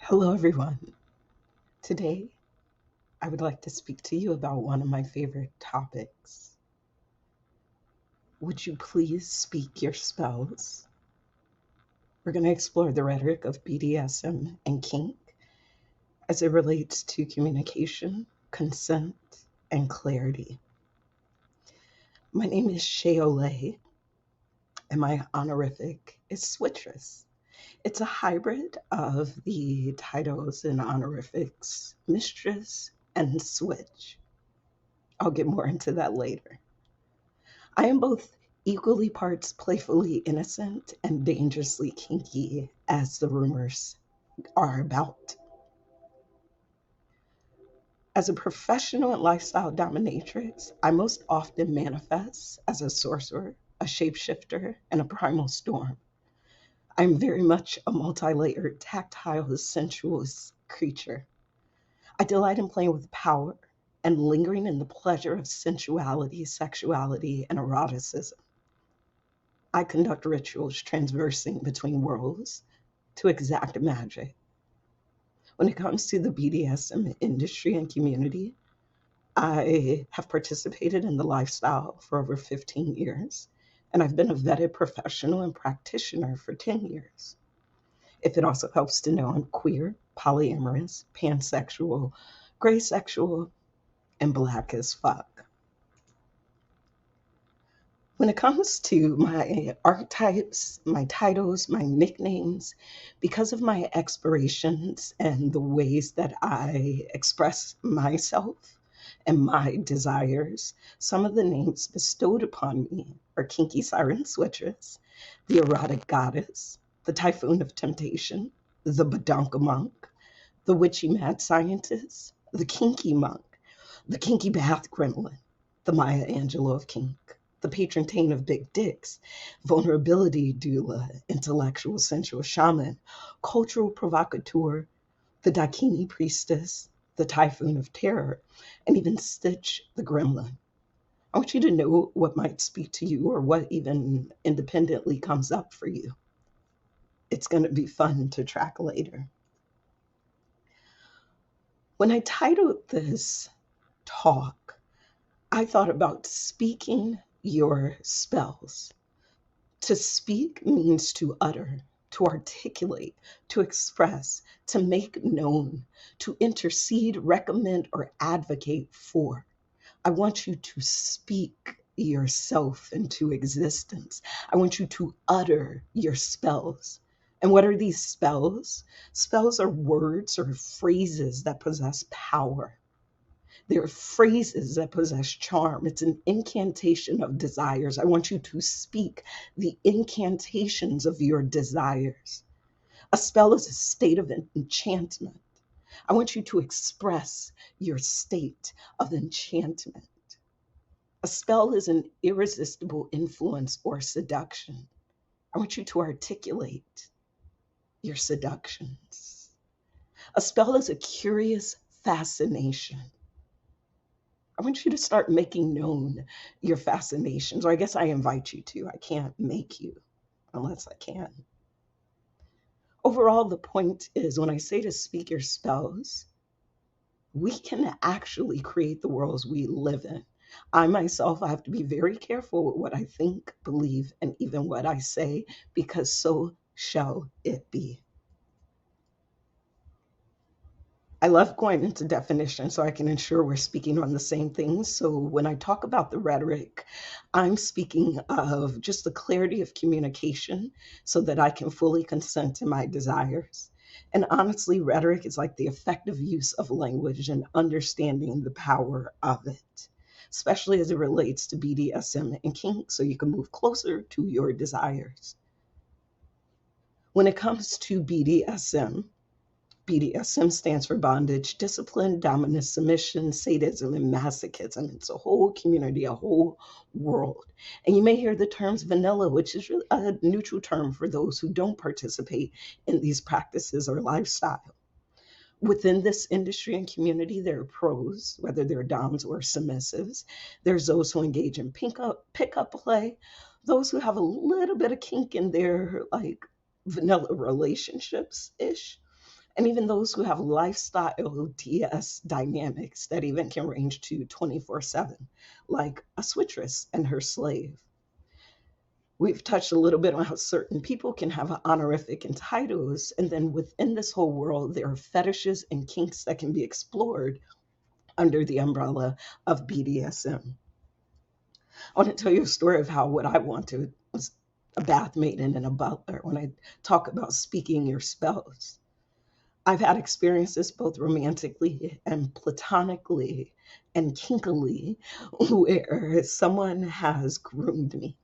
Hello, everyone. Today, I would like to speak to you about one of my favorite topics. Would you please speak your spells? We're going to explore the rhetoric of BDSM and Kink as it relates to communication, consent, and clarity. My name is Shay Au Lait, and my honorific is Switchress. It's a hybrid of the titles and honorifics Mistress and Switch. I'll get more into that later. I am both equally parts playfully innocent and dangerously kinky, as the rumors are about. As a professional and lifestyle dominatrix, I most often manifest as a sorcerer, a shapeshifter, and a primal storm. I'm very much a multi layered, tactile, sensuous creature. I delight in playing with power and lingering in the pleasure of sensuality, sexuality, and eroticism. I conduct rituals traversing between worlds to exact magic. When it comes to the BDSM industry and community, I have participated in the lifestyle for over 15 years, and I've been a vetted professional and practitioner for 10 years. If it also helps to know, I'm queer, polyamorous, pansexual, gray sexual, and black as fuck. When it comes to my archetypes, my titles, my nicknames, because of my explorations and the ways that I express myself and my desires, some of the names bestowed upon me are Kinky Siren Switchress, the Erotic Goddess, the Typhoon of Temptation, the Badonka Monk, the Witchy Mad Scientist, the Kinky Monk, the Kinky Bath Gremlin, the Maya Angelou of Kink, the patron taint of big dicks, vulnerability doula, intellectual sensual shaman, cultural provocateur, the Dakini priestess, the typhoon of terror, and even Stitch the gremlin. I want you to know what might speak to you or what even independently comes up for you. It's going to be fun to track later. When I titled this talk, I thought about speaking your spells. To speak means to utter, to articulate, to express, to make known, to intercede, recommend, or advocate for. I want you to speak yourself into existence. I want you to utter your spells. And what are these spells? Spells are words or phrases that possess power. They're phrases that possess charm. It's an incantation of desires. I want you to speak the incantations of your desires. A spell is a state of enchantment. I want you to express your state of enchantment. A spell is an irresistible influence or seduction. I want you to articulate your seductions. A spell is a curious fascination. I want you to start making known your fascinations, or I guess I invite you to. I can't make you unless I can. Overall, the point is when I say to speak your spells, we can actually create the worlds we live in. I myself, I have to be very careful with what I think, believe, and even what I say, because so shall it be. I love going into definition so I can ensure we're speaking on the same things. So when I talk about the rhetoric, I'm speaking of just the clarity of communication so that I can fully consent to my desires. And honestly, rhetoric is like the effective use of language and understanding the power of it, especially as it relates to BDSM and kink, so you can move closer to your desires. When it comes to BDSM stands for bondage, discipline, dominance, submission, sadism, and masochism. It's a whole community, a whole world. And you may hear the terms vanilla, which is really a neutral term for those who don't participate in these practices or lifestyle. Within this industry and community, there are pros, whether they're doms or submissives. There's those who engage in pickup play, those who have a little bit of kink in their like vanilla relationships ish, and even those who have lifestyle DS dynamics that even can range to 24/7, like a Switchress and her slave. We've touched a little bit on how certain people can have an honorific and titles, and then within this whole world, there are fetishes and kinks that can be explored under the umbrella of BDSM. I want to tell you a story of how what I wanted was a bath maiden and a butler when I talk about speaking your spells. I've had experiences both romantically and platonically and kinkily where someone has groomed me.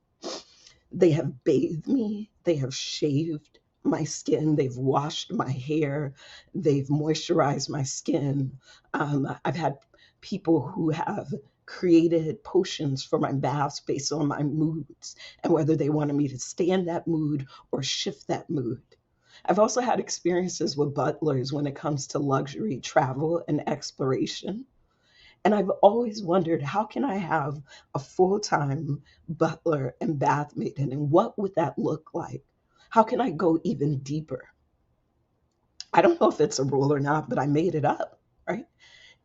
They have bathed me, they have shaved my skin, they've washed my hair, they've moisturized my skin. I've had people who have created potions for my baths based on my moods and whether they wanted me to stay in that mood or shift that mood. I've also had experiences with butlers when it comes to luxury travel and exploration. And I've always wondered, how can I have a full-time butler and bath maiden? And what would that look like? How can I go even deeper? I don't know if it's a rule or not, but I made it up, right?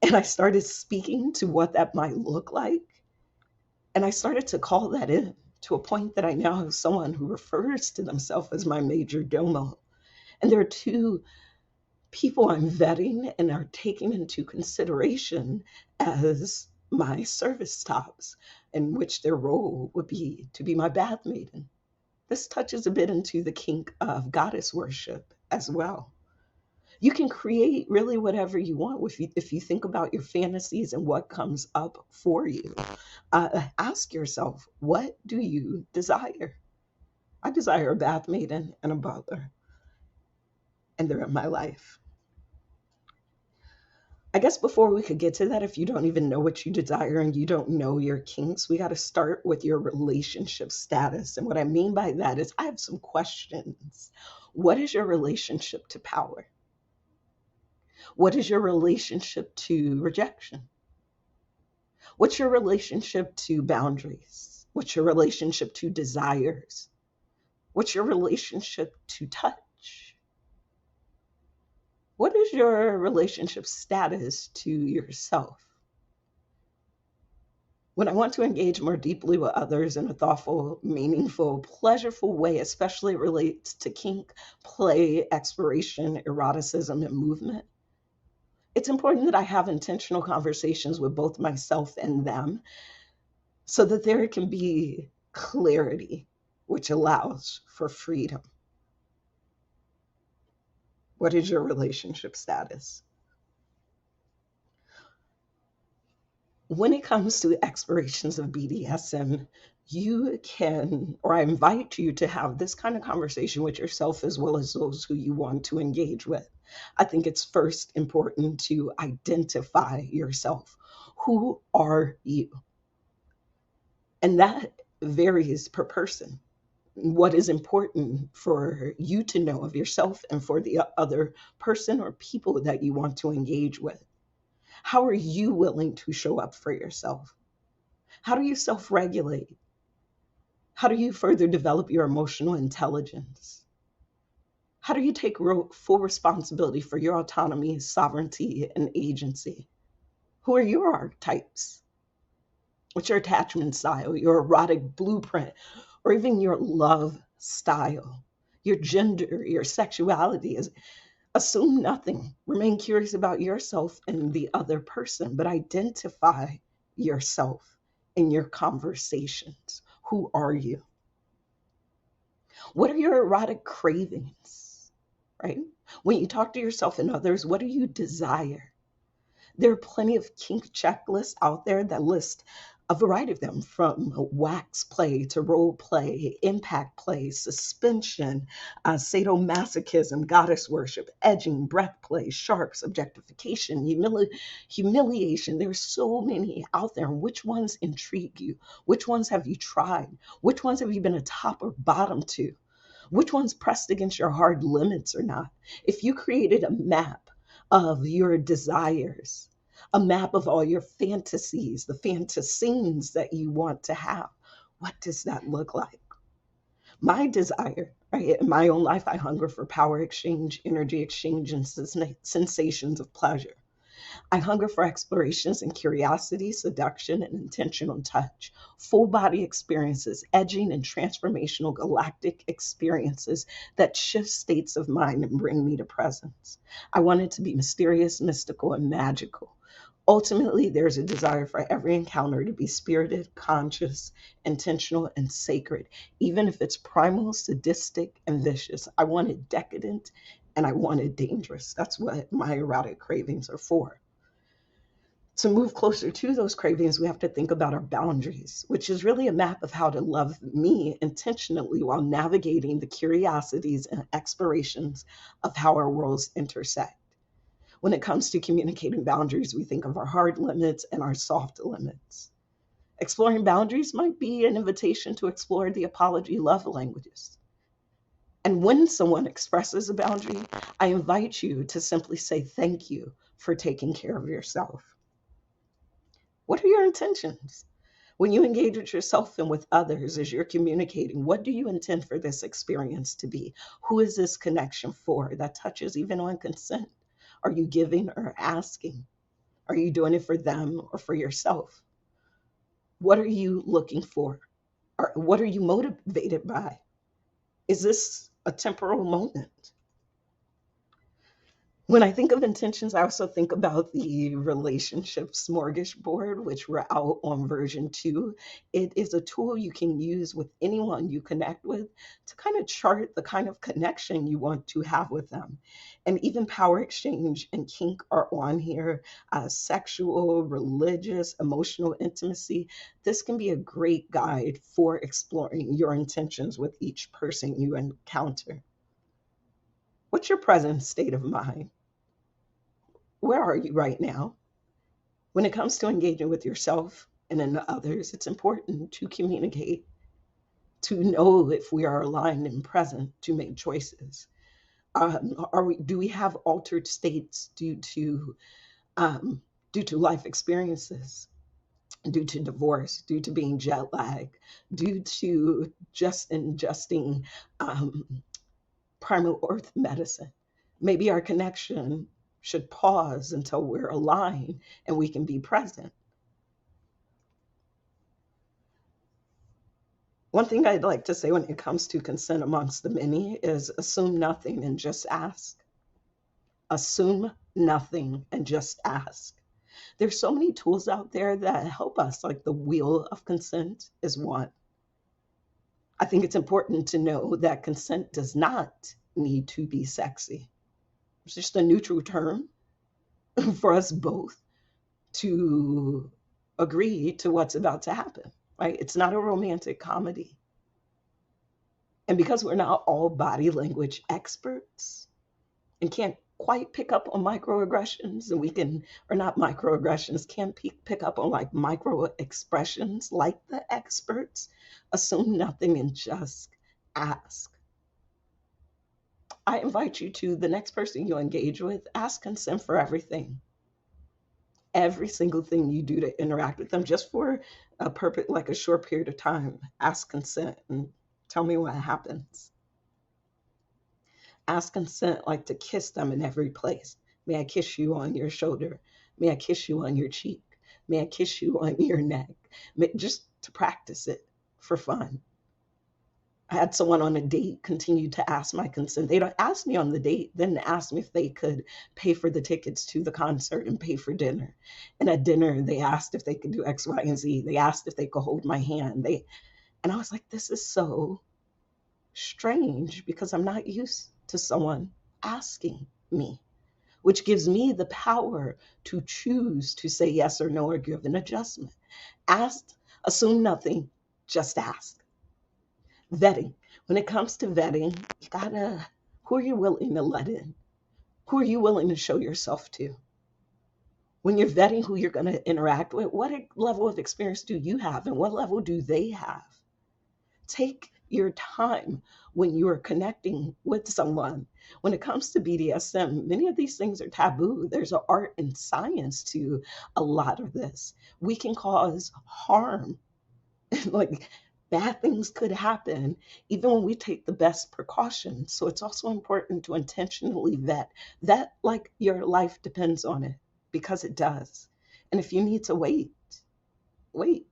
And I started speaking to what that might look like. And I started to call that in to a point that I now have someone who refers to themselves as my major domo. And there are two people I'm vetting and are taking into consideration as my service tops, in which their role would be to be my bath maiden. This touches a bit into the kink of goddess worship as well. You can create really whatever you want if you think about your fantasies and what comes up for you. Ask yourself, what do you desire? I desire a bath maiden and a butler, and they're in my life. I guess before we could get to that, if you don't even know what you desire and you don't know your kinks, we got to start with your relationship status. And what I mean by that is I have some questions. What is your relationship to power? What is your relationship to rejection? What's your relationship to boundaries? What's your relationship to desires? What's your relationship to touch? What is your relationship status to yourself? When I want to engage more deeply with others in a thoughtful, meaningful, pleasureful way, especially relates to kink, play, exploration, eroticism, and movement, it's important that I have intentional conversations with both myself and them so that there can be clarity, which allows for freedom. What is your relationship status? When it comes to explorations of BDSM, you can, or I invite you to have this kind of conversation with yourself as well as those who you want to engage with. I think it's first important to identify yourself. Who are you? And that varies per person. What is important for you to know of yourself and for the other person or people that you want to engage with. How are you willing to show up for yourself? How do you self regulate? How do you further develop your emotional intelligence? How do you take full responsibility for your autonomy, sovereignty, and agency? Who are your archetypes? What's your attachment style, your erotic blueprint, or even your love style, your gender, your sexuality? Assume nothing. Remain curious about yourself and the other person, but identify yourself in your conversations. Who are you? What are your erotic cravings, right? When you talk to yourself and others, what do you desire? There are plenty of kink checklists out there that list a variety of them, from wax play to role play, impact play, suspension, sadomasochism, goddess worship, edging, breath play, sharps, objectification, humiliation. There's so many out there. Which ones intrigue you? Which ones have you tried? Which ones have you been a top or bottom to? Which ones pressed against your hard limits or not? If you created a map of your desires, a map of all your fantasies, the fantasines that you want to have, what does that look like? My desire Right? In my own life, I hunger for power exchange, energy exchange, and sensations of pleasure. I hunger for explorations and curiosity, seduction, and intentional touch, full body experiences, edging and transformational galactic experiences that shift states of mind and bring me to presence. I want it to be mysterious, mystical, and magical. Ultimately, there's a desire for every encounter to be spirited, conscious, intentional, and sacred, even if it's primal, sadistic, and vicious. I want it decadent and I want it dangerous. That's what my erotic cravings are for. To move closer to those cravings, we have to think about our boundaries, which is really a map of how to love me intentionally while navigating the curiosities and explorations of how our worlds intersect. When it comes to communicating boundaries, we think of our hard limits and our soft limits. Exploring boundaries might be an invitation to explore the apology love languages. And when someone expresses a boundary, I invite you to simply say thank you for taking care of yourself. What are your intentions? When you engage with yourself and with others as you're communicating, what do you intend for this experience to be? Who is this connection for that touches even on consent? Are you giving or asking? Are you doing it for them or for yourself? What are you looking for? Or what are you motivated by? Is this a temporal moment? When I think of intentions, I also think about the relationship smorgasbord, which we're out on version 2. It is a tool you can use with anyone you connect with to kind of chart the kind of connection you want to have with them. And even power exchange and kink are on here. Sexual, religious, emotional intimacy. This can be a great guide for exploring your intentions with each person you encounter. What's your present state of mind? Where are you right now? When it comes to engaging with yourself and in others, it's important to communicate, to know if we are aligned and present to make choices. Do we have altered states um, due to life experiences, due to divorce, due to being jet lagged, due to just ingesting primal earth medicine? Maybe our connection should pause until we're aligned and we can be present. One thing I'd like to say when it comes to consent amongst the many is assume nothing and just ask. Assume nothing and just ask. There's so many tools out there that help us, like the wheel of consent is one. I think it's important to know that consent does not need to be sexy. It's just a neutral term for us both to agree to what's about to happen, right? It's not a romantic comedy. And because we're not all body language experts and can't quite pick up on microaggressions, and we can, or not microaggressions, can't pick up on like micro expressions like the experts, assume nothing and just ask. I invite you to the next person you engage with, ask consent for everything. Every single thing you do to interact with them, just for a purpose, like a short period of time. Ask consent and tell me what happens. Ask consent, like to kiss them in every place. May I kiss you on your shoulder? May I kiss you on your cheek? May I kiss you on your neck? Just to practice it for fun. I had someone on a date continue to ask my consent. They don't ask me on the date, then ask me if they could pay for the tickets to the concert and pay for dinner. And at dinner, they asked if they could do X, Y, and Z. They asked if they could hold my hand. And I was like, this is so strange because I'm not used to someone asking me, which gives me the power to choose to say yes or no or give an adjustment. Ask, assume nothing, just ask. Vetting. When it comes to vetting, you gotta, who are you willing to let in? Who are you willing to show yourself to? When you're vetting who you're gonna interact with, what level of experience do you have and what level do they have? Take your time when you are connecting with someone. When it comes to BDSM, many of these things are taboo. There's an art and science to a lot of this. We can cause harm. Like Bad things could happen even when we take the best precautions. So it's also important to intentionally vet that, like your life depends on it, because it does. And if you need to wait, wait.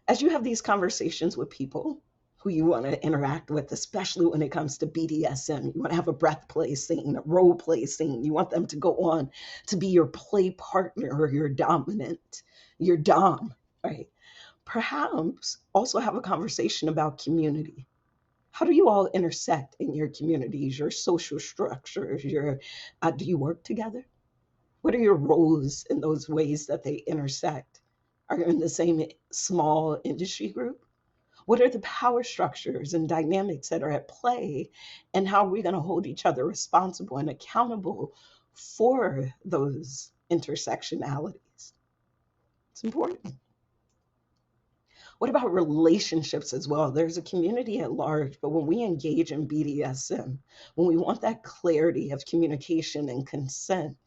As you have these conversations with people who you want to interact with, especially when it comes to BDSM, you want to have a breath play scene, a role play scene, you want them to go on to be your play partner or your dominant, your dom, right? Perhaps also have a conversation about community. How do you all intersect in your communities, your social structures, your do you work together? What are your roles in those ways that they intersect? Are you in the same small industry group? What are the power structures and dynamics that are at play? And how are we going to hold each other responsible and accountable for those intersectionalities? It's important. What about relationships as well? There's a community at large, but when we engage in BDSM, when we want that clarity of communication and consent,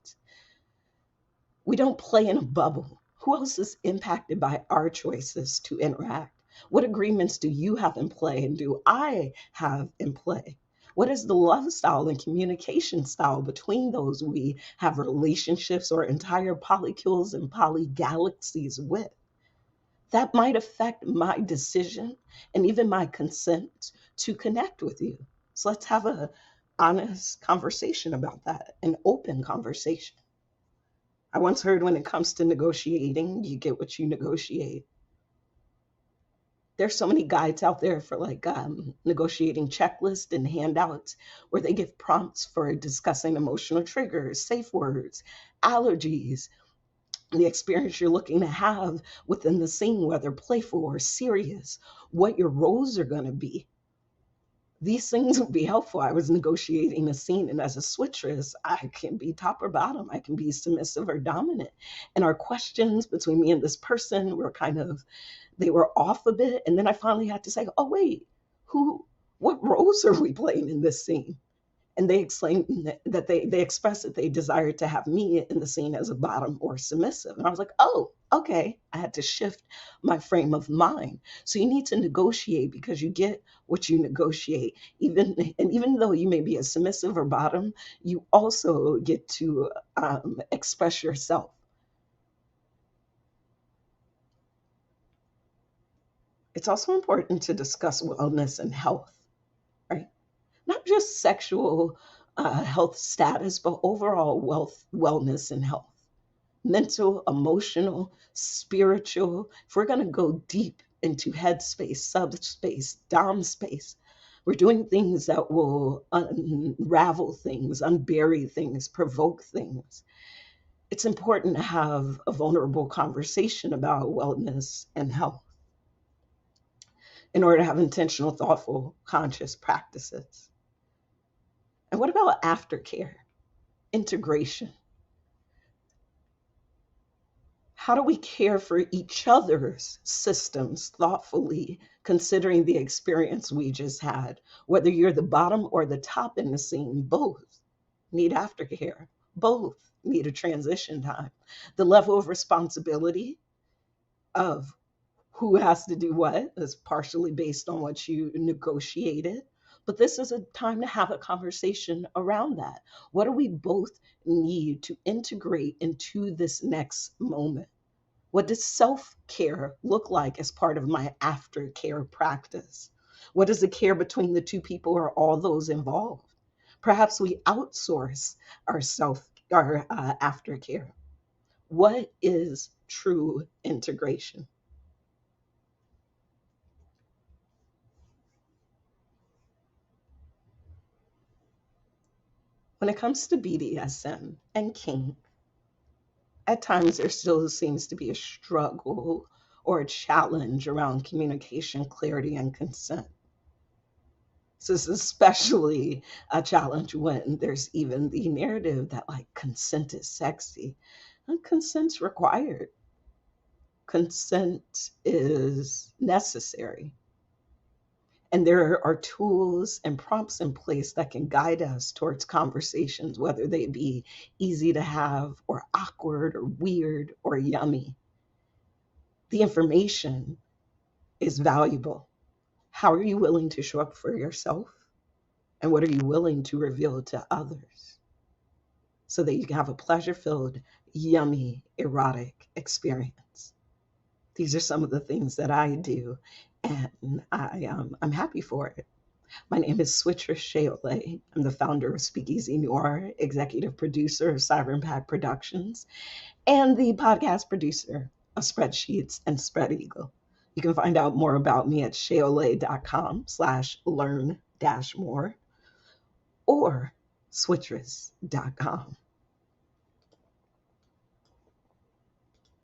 we don't play in a bubble. Who else is impacted by our choices to interact? What agreements do you have in play and do I have in play? What is the love style and communication style between those we have relationships or entire polycules and polygalaxies with? That might affect my decision and even my consent to connect with you. So let's have a honest conversation about that, an open conversation. I once heard when it comes to negotiating, you get what you negotiate. There's so many guides out there for like negotiating checklists and handouts where they give prompts for discussing emotional triggers, safe words, allergies, the experience you're looking to have within the scene, whether playful or serious, what your roles are going to be. These things would be helpful. I was negotiating a scene, and as a switchress, I can be top or bottom. I can be submissive or dominant. And our questions between me and this person were they were off a bit. And then I finally had to say, oh, wait, what roles are we playing in this scene? And they explained that they expressed that they desired to have me in the scene as a bottom or submissive. And I was like, oh, okay. I had to shift my frame of mind. So you need to negotiate because you get what you negotiate. Even though you may be a submissive or bottom, you also get to express yourself. It's also important to discuss wellness and health, right? Not just sexual health status, but overall wellness, and health. Mental, emotional, spiritual. If we're going to go deep into headspace, subspace, dom space, we're doing things that will unravel things, unbury things, provoke things. It's important to have a vulnerable conversation about wellness and health in order to have intentional, thoughtful, conscious practices. And what about aftercare, integration? How do we care for each other's systems thoughtfully, considering the experience we just had? Whether you're the bottom or the top in the scene, both need aftercare. Both need a transition time. The level of responsibility of who has to do what is partially based on what you negotiated. But this is a time to have a conversation around that. What do we both need to integrate into this next moment? What does self care look like as part of my aftercare practice? What is the care between the two people or all those involved? Perhaps we outsource our aftercare. What is true integration? When it comes to BDSM and kink, at times there still seems to be a struggle or a challenge around communication, clarity, and consent. So this is especially a challenge when there's even the narrative that like consent is sexy. And consent's required. Consent is necessary. And there are tools and prompts in place that can guide us towards conversations, whether they be easy to have or awkward or weird or yummy. The information is valuable. How are you willing to show up for yourself? And what are you willing to reveal to others so that you can have a pleasure-filled, yummy, erotic experience? These are some of the things that I do, and I'm happy for it. My name is Switchress Shay Au Lait. I'm the founder of Speakeasy Noir, executive producer of Cyber Impact Productions, and the podcast producer of Spreadsheets and Spread Eagle. You can find out more about me at shayaulait.com/learn-more or switchress.com.